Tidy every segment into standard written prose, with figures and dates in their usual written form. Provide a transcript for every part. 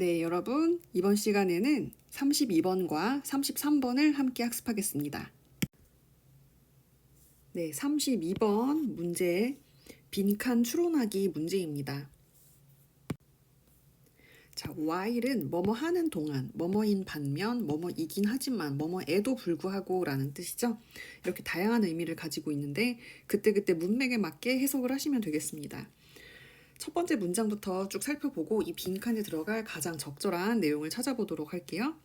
네, 여러분, 이번 시간에는 32번과 33번을 함께 학습하겠습니다. 네, 32번 문제, 빈칸 추론하기 문제입니다. 자, while은 뭐뭐 하는 동안, 뭐뭐인 반면, 뭐뭐이긴 하지만, 뭐뭐에도 불구하고 라는 뜻이죠. 이렇게 다양한 의미를 가지고 있는데 그때그때 문맥에 맞게 해석을 하시면 되겠습니다. 첫 번째 문장부터 쭉 살펴보고 이 빈칸에 들어갈 가장 적절한 내용을 찾아보도록 할게요.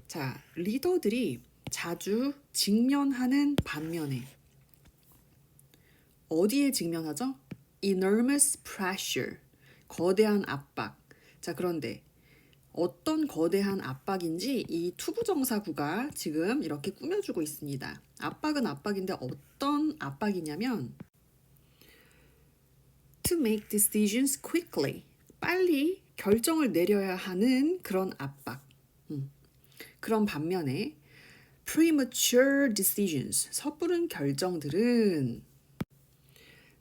자, 리더들이 자주 직면하는 반면에 어디에 직면하죠? Enormous pressure, 거대한 압박. 자, 그런데 어떤 거대한 압박인지 이 투부정사구가 지금 이렇게 꾸며주고 있습니다. 압박은 압박인데 어떤 압박이냐면 to make decisions quickly, 빨리 결정을 내려야 하는 그런 압박. 그런 반면에 premature decisions, 섣부른 결정들은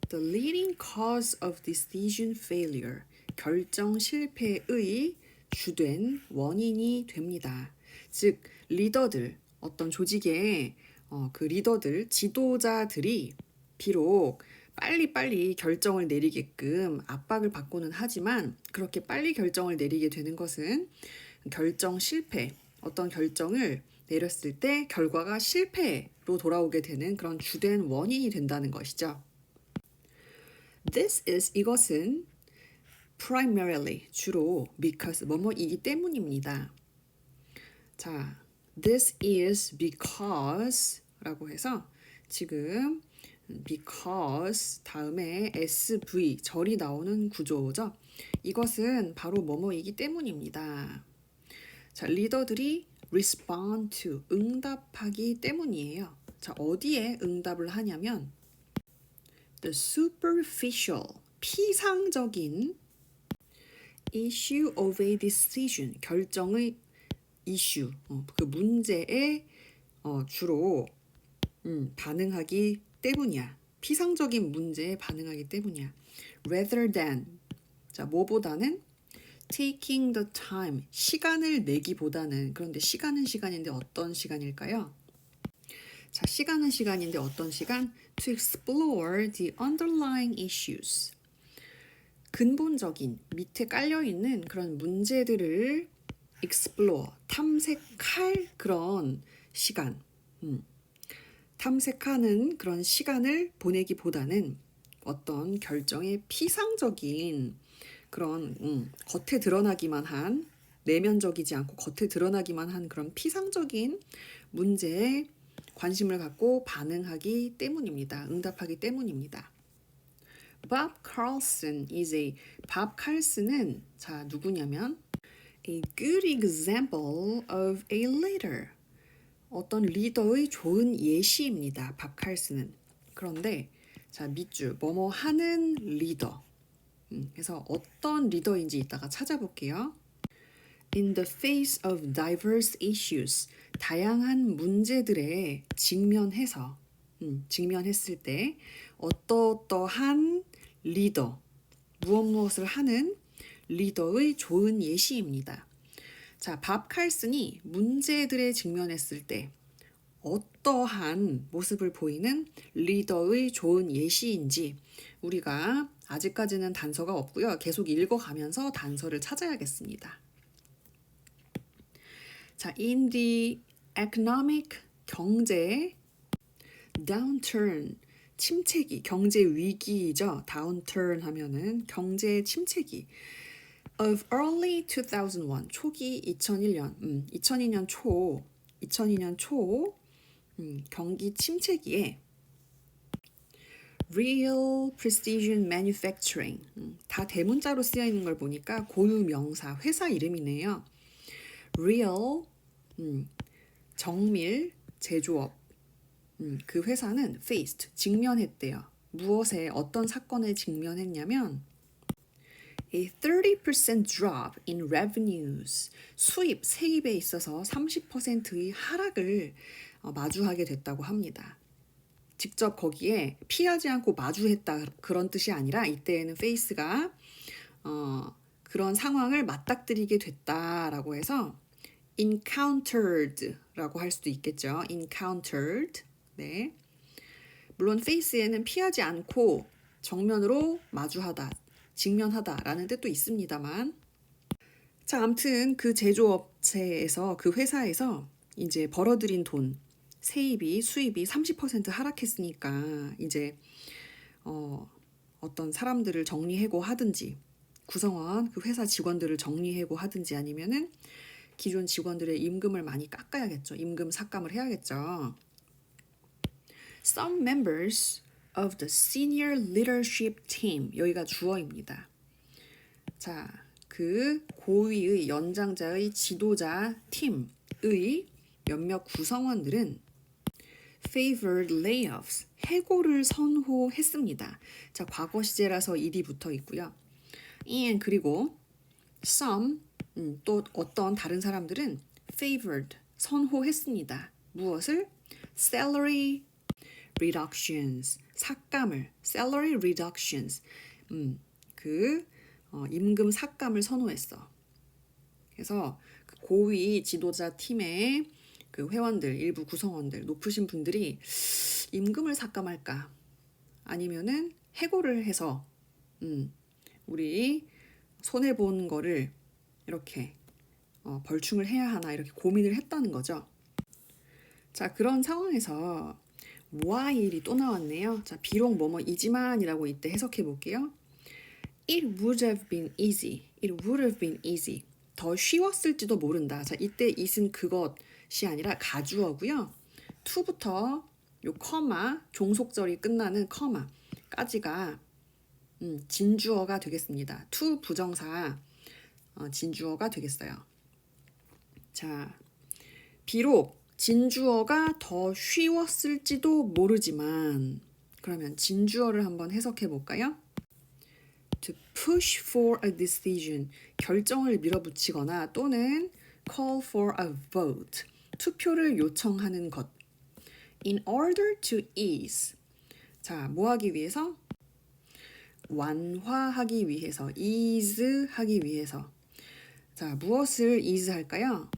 the leading cause of decision failure, 결정 실패의 주된 원인이 됩니다. 즉, 리더들, 어떤 조직의 그 리더들, 지도자들이 비록 빨리빨리 결정을 내리게끔 압박을 받고는 하지만 그렇게 빨리 결정을 내리게 되는 것은 결정 실패, 어떤 결정을 내렸을 때 결과가 실패로 돌아오게 되는 그런 주된 원인이 된다는 것이죠. This is, 이것은 primarily, 주로 because, 뭐뭐이기 때문입니다. 자, this is because 라고 해서 지금 because 다음에 SV, 절이 나오는 구조죠. 이것은 바로 뭐뭐이기 때문입니다. 자, 리더들이 respond to, 응답하기 때문이에요. 자, 어디에 응답을 하냐면 the superficial, 피상적인 issue of a decision, 결정의 이슈, 그 문제에 주로 반응하기 때문이야. 피상적인 문제에 반응하기 때문이야. rather than, 자, 뭐보다는 taking the time, 시간을 내기보다는. 그런데 시간은 시간인데 어떤 시간일까요? 자, 시간은 시간인데 어떤 시간? To explore the underlying issues, 근본적인 밑에 깔려있는 그런 문제들을 explore, 탐색할 그런 시간, 탐색하는 그런 시간을 보내기보다는 어떤 결정의 피상적인 그런 겉에 드러나기만 한, 내면적이지 않고 겉에 드러나기만 한 그런 피상적인 문제에 관심을 갖고 반응하기 때문입니다. 응답하기 때문입니다. Bob Carlson is a, 밥 칼슨은 자, 누구냐면 a good example of a leader, 어떤 리더의 좋은 예시입니다. 밥 칼슨은. 그런데 자, 밑줄 뭐뭐 하는 리더. 그래서 어떤 리더인지 이따가 찾아볼게요. In the face of diverse issues, 다양한 문제들에 직면해서, 직면했을 때 어떠한 리더, 무엇을 하는 리더의 좋은 예시입니다. 자, 밥 칼슨이 문제들에 직면했을 때 어떠한 모습을 보이는 리더의 좋은 예시인지 우리가 아직까지는 단서가 없고요. 계속 읽어가면서 단서를 찾아야겠습니다. 자, in the economic, 경제 downturn, 침체기, 경제 위기죠. downturn 하면은 경제 침체기 of early 2001, 초기 2001년, 2002년 초 경기 침체기에 real precision manufacturing, 다 대문자로 쓰여 있는 걸 보니까 고유 명사, 회사 이름이네요. real, 정밀 제조업, 그 회사는 faced, 직면했대요. 무엇에, 어떤 사건에 직면했냐면 a 30% drop in revenues, 수입, 세입에 있어서 30%의 하락을 마주하게 됐다고 합니다. 직접 거기에 피하지 않고 마주했다 그런 뜻이 아니라 이때에는 face가 그런 상황을 맞닥뜨리게 됐다라고 해서 encountered라고 할 수도 있겠죠. encountered. 네. 물론 face에는 피하지 않고 정면으로 마주하다, 직면하다라는 뜻도 있습니다만, 자, 아무튼 그 제조업체에서 그 회사에서 이제 벌어들인 돈, 세입이 수입이 30% 하락했으니까 이제 어떤 사람들을 정리해고 하든지 구성원 그 회사 직원들을 정리해고 하든지 아니면은 기존 직원들의 임금을 많이 깎아야겠죠. 임금 삭감을 해야겠죠. Some members of the senior leadership team. 여기가 주어입니다. 자, 그 고위의 연장자의 지도자 팀의 몇몇 구성원들은 favored layoffs. 해고를 선호했습니다. 자, 과거 시제라서 일이 붙어 있고요. and 그리고 some 또 어떤 다른 사람들은 favored 선호했습니다. 무엇을? salary reductions 삭감을 salary reductions 임금 삭감을 선호했어. 그래서 그 고위 지도자 팀의 그 회원들 일부 구성원들 높으신 분들이 임금을 삭감할까 아니면은 해고를 해서 우리 손해 본 거를 이렇게 벌충을 해야 하나 이렇게 고민을 했다는 거죠. 자, 그런 상황에서 while이 또 나왔네요. 자, 비록 뭐뭐이지만이라고 이때 해석해 볼게요. It would have been easy. It would have been easy. 더 쉬웠을지도 모른다. 자, 이때 it은 그것이 아니라 가주어고요. to부터 요 커마 종속절이 끝나는 커마까지가 진주어가 되겠습니다. to 부정사 진주어가 되겠어요. 자, 비록 진주어가 더 쉬웠을지도 모르지만 그러면 진주어를 한번 해석해 볼까요? To push for a decision, 결정을 밀어붙이거나 또는 call for a vote, 투표를 요청하는 것. In order to ease, 자, 뭐 하기 위해서? 완화하기 위해서, ease 하기 위해서. 자, 무엇을 ease 할까요?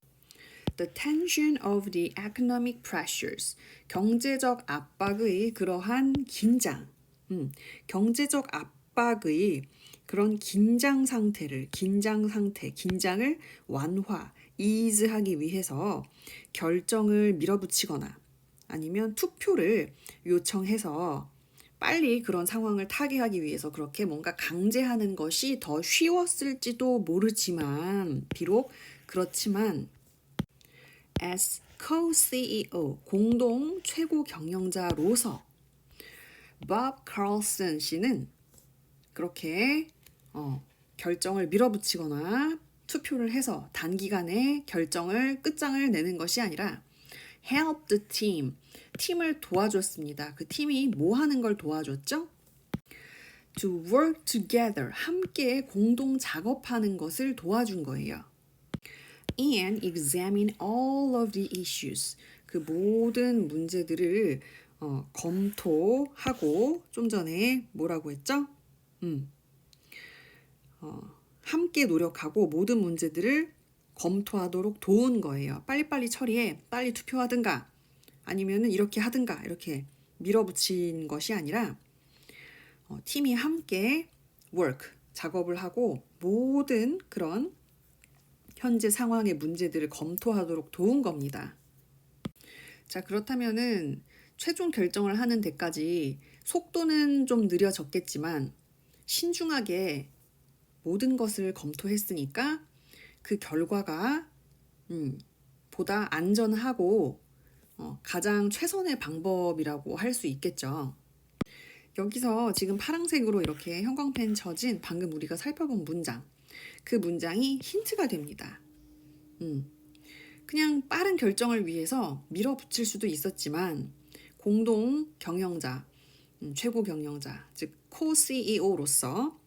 The tension of the economic pressures, 경제적 압박의 그러한 긴장, 경제적 압박의 그런 긴장 상태, 긴장을 완화, ease하기 위해서 결정을 밀어붙이거나 아니면 투표를 요청해서 빨리 그런 상황을 타개하기 위해서 그렇게 뭔가 강제하는 것이 더 쉬웠을지도 모르지만 비록 그렇지만 as co-CEO 공동 최고 경영자로서 밥 칼슨 씨는 그렇게 결정을 밀어붙이거나 투표를 해서 단기간에 결정을 끝장을 내는 것이 아니라 help the team, 팀을 도와줬습니다. 그 팀이 뭐 하는 걸 도와줬죠? To work together, 함께 공동 작업하는 것을 도와준 거예요. And examine all of the issues, 그 모든 문제들을 검토하고 좀 전에 뭐라고 했죠? 함께 노력하고 모든 문제들을 검토하도록 도운 거예요. 빨리빨리 처리해, 빨리 투표하든가 아니면은 이렇게 하든가 이렇게 밀어붙인 것이 아니라 팀이 함께 work, 작업을 하고 모든 그런 현재 상황의 문제들을 검토하도록 도운 겁니다. 자, 그렇다면은 최종 결정을 하는 데까지 속도는 좀 느려졌겠지만 신중하게 모든 것을 검토했으니까 그 결과가 보다 안전하고 가장 최선의 방법이라고 할 수 있겠죠. 여기서 지금 파란색으로 이렇게 형광펜 쳐진 방금 우리가 살펴본 문장, 그 문장이 힌트가 됩니다. 그냥 빠른 결정을 위해서 밀어붙일 수도 있었지만 공동 경영자, 최고 경영자, 즉 co-CEO로서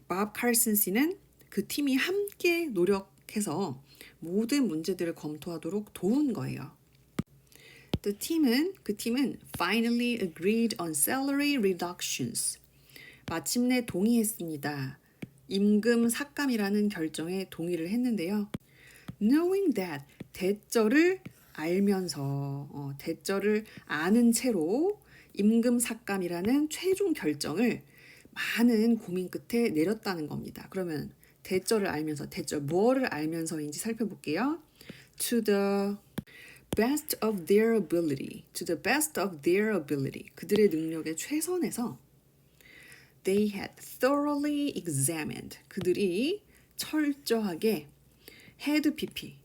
밥 칼슨 씨는 그 팀이 함께 노력해서 모든 문제들을 검토하도록 도운 거예요. 그 팀은 finally agreed on salary reductions. 마침내 동의했습니다. 임금 삭감이라는 결정에 동의를 했는데요. Knowing that, 대절을 알면서, 대절을 아는 채로 임금 삭감이라는 최종 결정을 많은 고민 끝에 내렸다는 겁니다. 그러면 대절을 알면서, 대절 뭐를 알면서인지 살펴볼게요. To the best of their ability. To the best of their ability. 그들의 능력의 최선에서 they had thoroughly examined. 그들이 철저하게 had pp.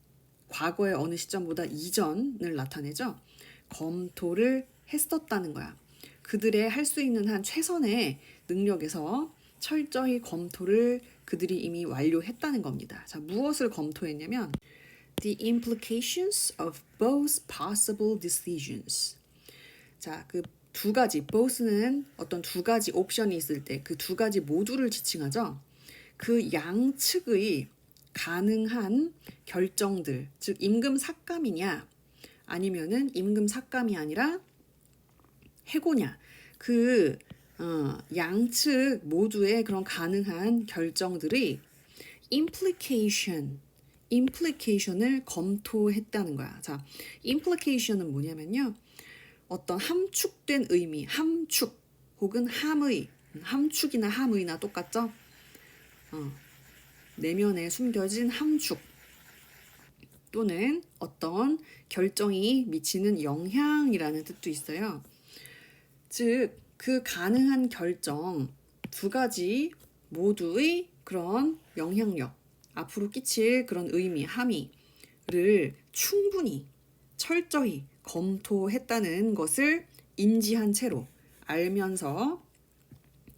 과거의 어느 시점보다 이전을 나타내죠. 검토를 했었다는 거야. 그들의 할 수 있는 한 최선의 능력에서 철저히 검토를 그들이 이미 완료했다는 겁니다. 자, 무엇을 검토했냐면 the implications of both possible decisions. 자, 그 두 가지, both는 어떤 두 가지 옵션이 있을 때 그 두 가지 모두를 지칭하죠. 그 양측의 가능한 결정들, 즉 임금 삭감이냐 아니면은 임금 삭감이 아니라 해고냐, 그 양측 모두의 그런 가능한 결정들의 implication을 검토했다는 거야. 자, implication은 뭐냐면요. 어떤 함축된 의미, 함축 혹은 함축이나 함의나 똑같죠? 내면에 숨겨진 함축 또는 어떤 결정이 미치는 영향이라는 뜻도 있어요. 즉, 그 가능한 결정 두 가지 모두의 그런 영향력, 앞으로 끼칠 그런 의미, 함의를 충분히 철저히 검토했다는 것을 인지한 채로 알면서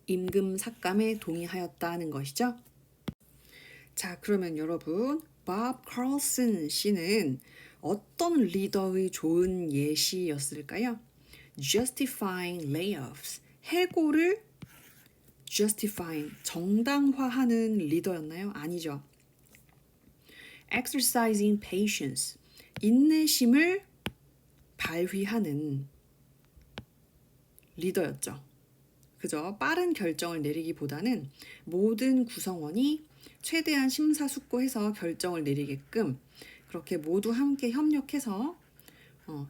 임금 삭감에 동의하였다는 것이죠. 자, 그러면 여러분, 밥 칼슨 씨는 어떤 리더의 좋은 예시였을까요? justifying layoffs, 해고를 justifying, 정당화하는 리더였나요? 아니죠. exercising patience, 인내심을 발휘하는 리더였죠. 그저 빠른 결정을 내리기보다는 모든 구성원이 최대한 심사숙고해서 결정을 내리게끔 그렇게 모두 함께 협력해서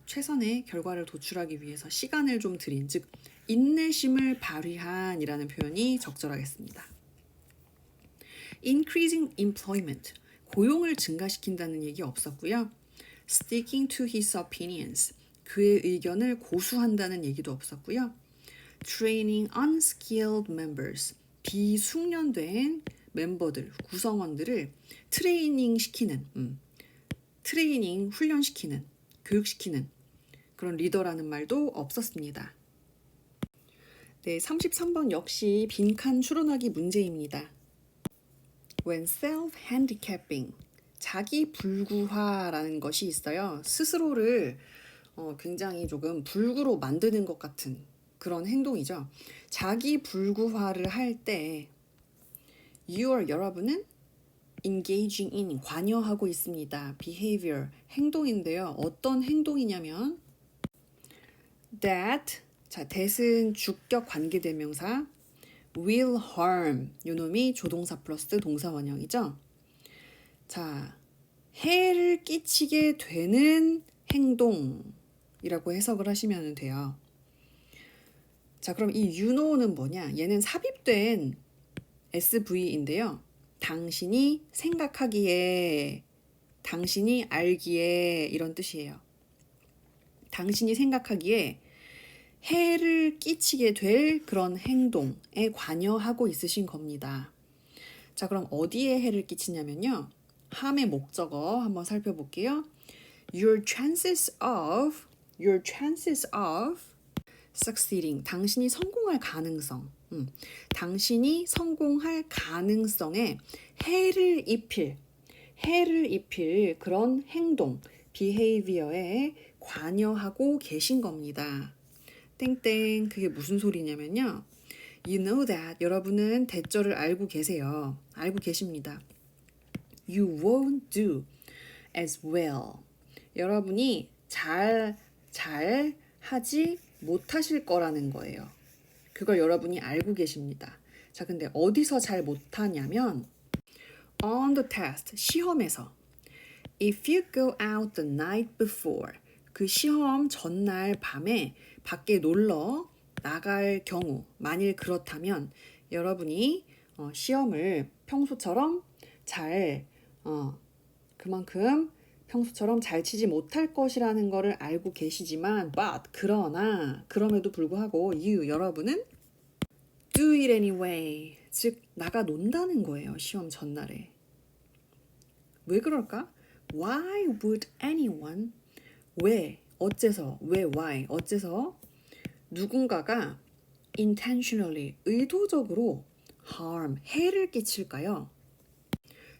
최선의 결과를 도출하기 위해서 시간을 좀 들인, 즉 인내심을 발휘한이라는 표현이 적절하겠습니다. Increasing employment, 고용을 증가시킨다는 얘기 없었고요. Sticking to his opinions, 그의 의견을 고수한다는 얘기도 없었고요. Training unskilled members, 비숙련된 멤버들, 구성원들을 훈련시키는, 교육시키는 그런 리더라는 말도 없었습니다. 네, 33번 역시 빈칸 추론하기 문제입니다. When self-handicapping, 자기 불구화라는 것이 있어요. 스스로를 굉장히 조금 불구로 만드는 것 같은 그런 행동이죠. 자기 불구화를 할 때 여러분은 engaging in, 관여하고 있습니다. behavior, 행동인데요. 어떤 행동이냐면 that, 자, that은 주격 관계대명사, will harm, 요놈이 조동사 플러스 동사 원형이죠. 자, 해를 끼치게 되는 행동이라고 해석을 하시면 돼요. 자, 그럼 이 know는 뭐냐? 얘는 삽입된 SV인데요. 당신이 생각하기에, 당신이 알기에 이런 뜻이에요. 당신이 생각하기에 해를 끼치게 될 그런 행동에 관여하고 있으신 겁니다. 자, 그럼 어디에 해를 끼치냐면요. 함의 목적어 한번 살펴볼게요. Your chances of succeeding, 당신이 성공할 가능성, 당신이 성공할 가능성에 해를 입힐 그런 행동, behavior에 관여하고 계신 겁니다. 땡땡, 그게 무슨 소리냐면요. You know that, 여러분은 대절을 알고 계세요. 알고 계십니다. You won't do as well. 여러분이 잘 하지 못하실 거라는 거예요. 그걸 여러분이 알고 계십니다. 자, 근데 어디서 잘 못하냐면 on the test, 시험에서. If you go out the night before, 그 시험 전날 밤에 밖에 놀러 나갈 경우, 만일 그렇다면 여러분이 시험을 평소처럼 잘 그만큼 평소처럼 잘 치지 못할 것이라는 것을 알고 계시지만 그러나 그럼에도 불구하고 여러분은 do it anyway, 즉 나가 논다는 거예요. 시험 전날에. 왜 그럴까? Why would anyone, 왜, 어째서, 왜, why, 어째서 누군가가 intentionally, 의도적으로 harm, 해를 끼칠까요?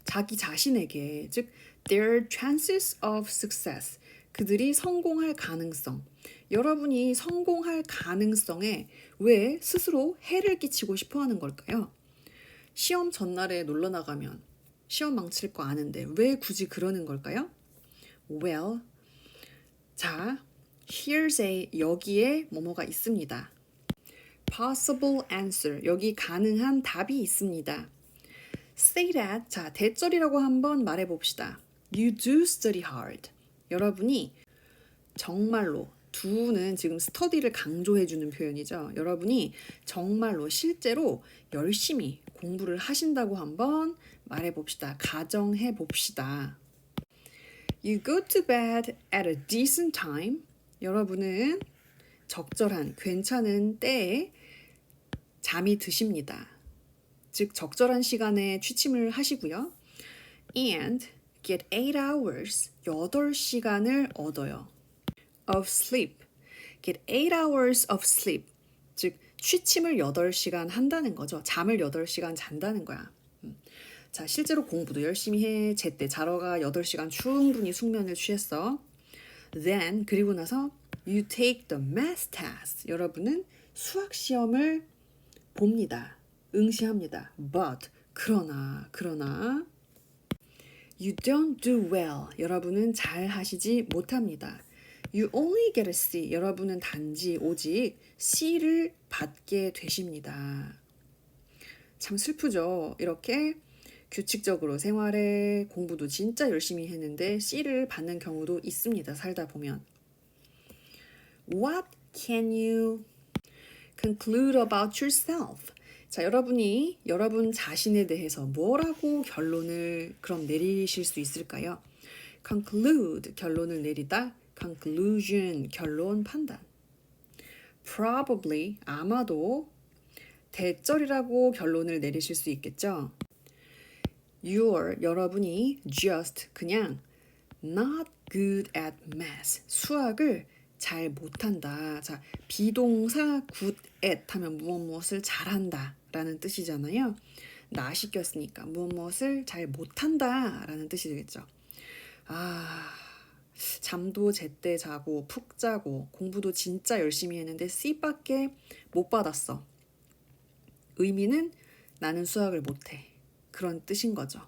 자기 자신에게, 즉 their chances of success, 그들이 성공할 가능성, 여러분이 성공할 가능성에 왜 스스로 해를 끼치고 싶어 하는 걸까요? 시험 전날에 놀러 나가면 시험 망칠 거 아는데 왜 굳이 그러는 걸까요? Well, 자, here's a, 여기에 뭐뭐가 있습니다. Possible answer, 여기 가능한 답이 있습니다. Say that, 자, 대절이라고 한번 말해봅시다. You do study hard. 여러분이 정말로, do는 지금 study를 강조해주는 표현이죠. 여러분이 정말로 실제로 열심히 공부를 하신다고 한번 말해봅시다. 가정해봅시다. You go to bed at a decent time. 여러분은 적절한, 괜찮은 때에 잠이 드십니다. 즉 적절한 시간에 취침을 하시고요. And get 8 hours, 8시간을 얻어요. of sleep. Get 8 hours of sleep. 즉 취침을 8시간 한다는 거죠. 잠을 8시간 잔다는 거야. 자, 실제로 공부도 열심히 해. 제때 자러 가. 8시간 충분히 숙면을 취했어. Then, 그리고 나서 you take the math test. 여러분은 수학 시험을 봅니다. 응시합니다. But, 그러나 you don't do well. 여러분은 잘 하시지 못합니다. You only get a C. 여러분은 단지 오직 C를 받게 되십니다. 참 슬프죠. 이렇게 규칙적으로 생활에 공부도 진짜 열심히 했는데 C를 받는 경우도 있습니다. 살다 보면. What can you conclude about yourself? 자, 여러분이 여러분 자신에 대해서 뭐라고 결론을 그럼 내리실 수 있을까요? conclude, 결론을 내리다. conclusion, 결론, 판단. probably, 아마도. 대절이라고 결론을 내리실 수 있겠죠? You're, 여러분이 just, 그냥 not good at math, 수학을 잘 못한다. 자, 비동사 good at 하면 무엇을 잘한다 라는 뜻이잖아요. not이 꼈으니까 무엇을 잘 못한다 라는 뜻이 되겠죠. 잠도 제때 자고 푹 자고 공부도 진짜 열심히 했는데 C밖에 못 받았어. 의미는 나는 수학을 못해. 그런 뜻인 거죠.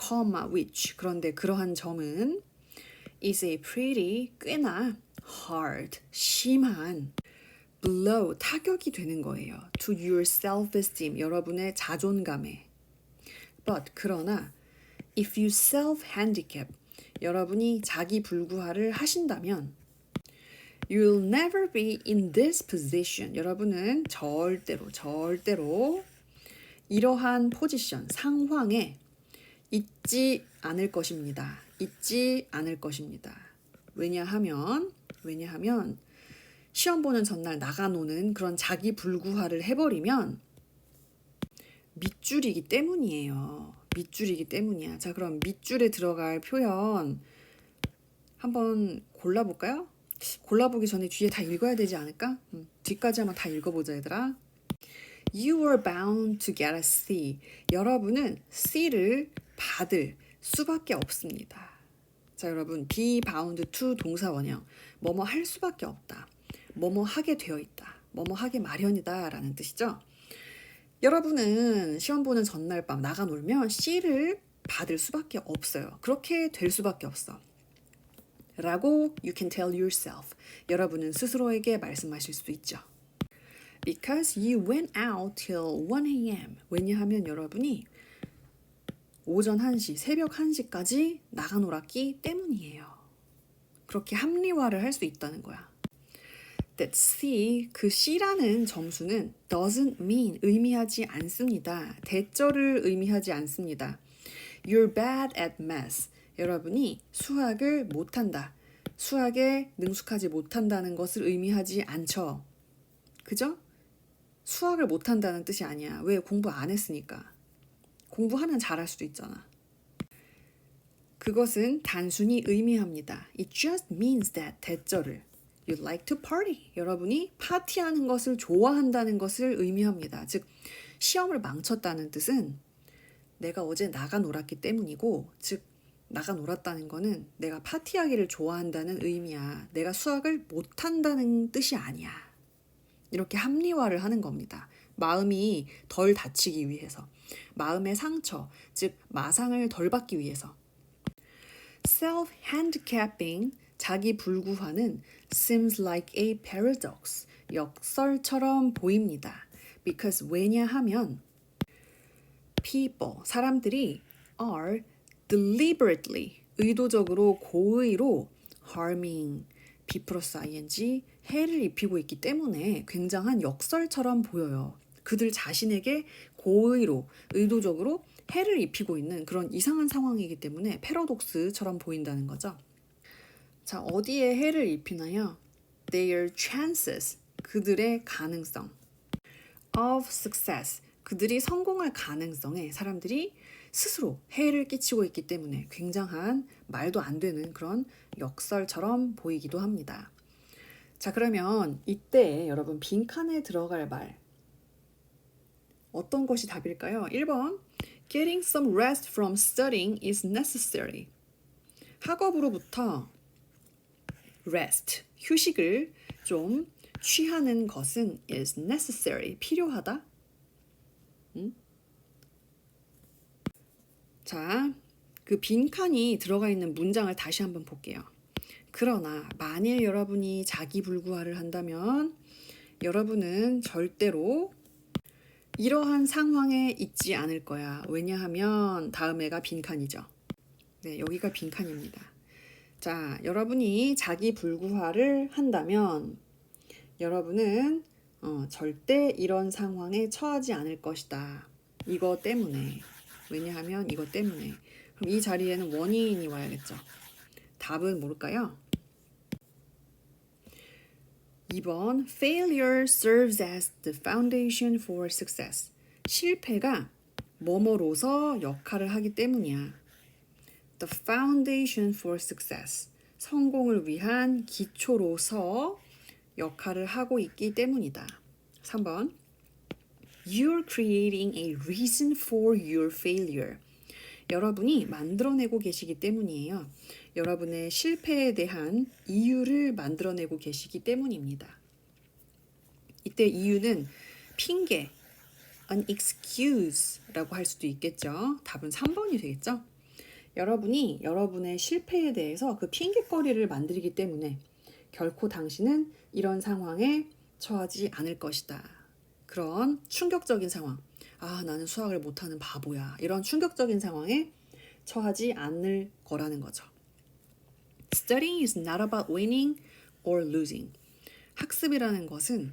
comma which, 그런데 그러한 점은 is a pretty, 꽤나 hard, 심한 blow, 타격이 되는 거예요. to your self-esteem, 여러분의 자존감에. but, 그러나 if you self-handicap, 여러분이 자기 불구화를 하신다면 you'll never be in this position. 여러분은 절대로 이러한 포지션, 상황에 있지 않을 것입니다. 왜냐하면 시험 보는 전날 나가 노는 그런 자기 불구화를 해버리면 밑줄이기 때문이에요. 자, 그럼 밑줄에 들어갈 표현 한번 골라볼까요? 골라보기 전에 뒤에 다 읽어야 되지 않을까? 뒤까지 한번 다 읽어보자, 얘들아. You were bound to get a C. 여러분은 C를 받을 수밖에 없습니다. 자, 여러분, be bound to 동사 원형. 뭐뭐 할 수밖에 없다. 뭐뭐 하게 되어 있다. 뭐뭐 하게 마련이다 라는 뜻이죠. 여러분은 시험 보는 전날 밤 나가 놀면 C를 받을 수밖에 없어요. 그렇게 될 수밖에 없어. 라고 you can tell yourself. 여러분은 스스로에게 말씀하실 수 있죠. Because you went out till 1 a.m. 왜냐하면 여러분이 오전 1시, 새벽 1시까지 나가 놀았기 때문이에요. 그렇게 합리화를 할 수 있다는 거야. That C, 그 C라는 점수는 doesn't mean, 의미하지 않습니다. 대절을 의미하지 않습니다. You're bad at math. 여러분이 수학을 못한다. 수학에 능숙하지 못한다는 것을 의미하지 않죠. 그죠? 수학을 못한다는 뜻이 아니야. 왜? 공부 안 했으니까. 공부하면 잘할 수도 있잖아. 그것은 단순히 의미합니다. It just means that 대절을 You like to party. 여러분이 파티하는 것을 좋아한다는 것을 의미합니다. 즉 시험을 망쳤다는 뜻은 내가 어제 나가 놀았기 때문이고 즉 나가 놀았다는 거는 내가 파티하기를 좋아한다는 의미야. 내가 수학을 못한다는 뜻이 아니야. 이렇게 합리화를 하는 겁니다. 마음이 덜 다치기 위해서. 마음의 상처, 즉 마상을 덜 받기 위해서. Self-handicapping, 자기 불구화는 seems like a paradox, 역설처럼 보입니다. Because 왜냐하면 people, 사람들이 are deliberately, 의도적으로 고의로 harming, B 플러스 ing, 해를 입히고 있기 때문에 굉장한 역설처럼 보여요. 그들 자신에게 고의로, 의도적으로 해를 입히고 있는 그런 이상한 상황이기 때문에 패러독스처럼 보인다는 거죠. 자, 어디에 해를 입히나요? Their chances, 그들의 가능성. Of success, 그들이 성공할 가능성에 사람들이 스스로 해를 끼치고 있기 때문에 굉장한 말도 안 되는 그런 역설처럼 보이기도 합니다. 자, 그러면 이때 여러분 빈칸에 들어갈 말 어떤 것이 답일까요? 1번 Getting some rest from studying is necessary. 학업으로부터 rest, 휴식을 좀 취하는 것은 is necessary, 필요하다. 자, 그 빈칸이 들어가 있는 문장을 다시 한번 볼게요. 그러나 만일 여러분이 자기불구화를 한다면 여러분은 절대로 이러한 상황에 있지 않을 거야. 왜냐하면 다음에가 빈칸이죠. 네, 여기가 빈칸입니다. 자, 여러분이 자기불구화를 한다면 여러분은 절대 이런 상황에 처하지 않을 것이다. 이거 때문에. 왜냐하면 이것 때문에. 그럼 이 자리에는 원인이 와야겠죠. 답은 뭘까요? 2번 Failure serves as the foundation for success. 실패가 뭐뭐로서 역할을 하기 때문이야. The foundation for success. 성공을 위한 기초로서 역할을 하고 있기 때문이다. 3번 You're creating a reason for your failure. 여러분이 만들어내고 계시기 때문이에요. 여러분의 실패에 대한 이유를 만들어내고 계시기 때문입니다. 이때 이유는 핑계, an excuse라고 할 수도 있겠죠. 답은 3번이 되겠죠. 여러분이 여러분의 실패에 대해서 그 핑계거리를 만들기 때문에 결코 당신은 이런 상황에 처하지 않을 것이다. 그런 충격적인 상황. 아, 나는 수학을 못하는 바보야. 이런 충격적인 상황에 처하지 않을 거라는 거죠. Studying is not about winning or losing. 학습이라는 것은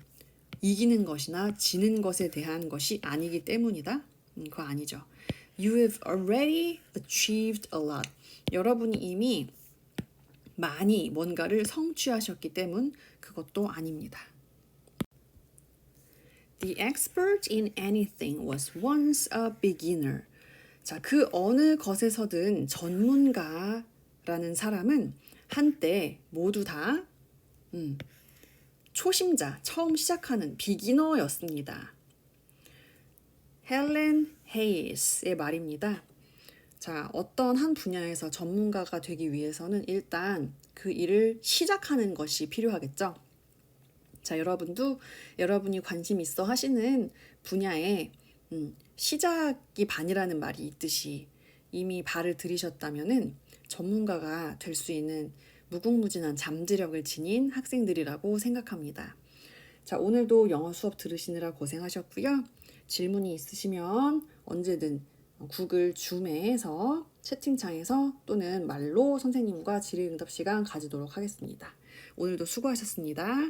이기는 것이나 지는 것에 대한 것이 아니기 때문이다. 그거 아니죠. You have already achieved a lot. 여러분이 이미 많이 뭔가를 성취하셨기 때문 그것도 아닙니다. The expert in anything was once a beginner. 자, 그 어느 것에서든 전문가라는 사람은 한때 모두 다 초심자, 처음 시작하는 비기너였습니다. 헬렌 헤이스의 말입니다. 자, 어떤 한 분야에서 전문가가 되기 위해서는 일단 그 일을 시작하는 것이 필요하겠죠. 자, 여러분도 여러분이 관심 있어 하시는 분야에 시작이 반이라는 말이 있듯이 이미 발을 들이셨다면은 전문가가 될 수 있는 무궁무진한 잠재력을 지닌 학생들이라고 생각합니다. 자, 오늘도 영어 수업 들으시느라 고생하셨고요. 질문이 있으시면 언제든 구글 줌에서 채팅창에서 또는 말로 선생님과 질의응답 시간 가지도록 하겠습니다. 오늘도 수고하셨습니다.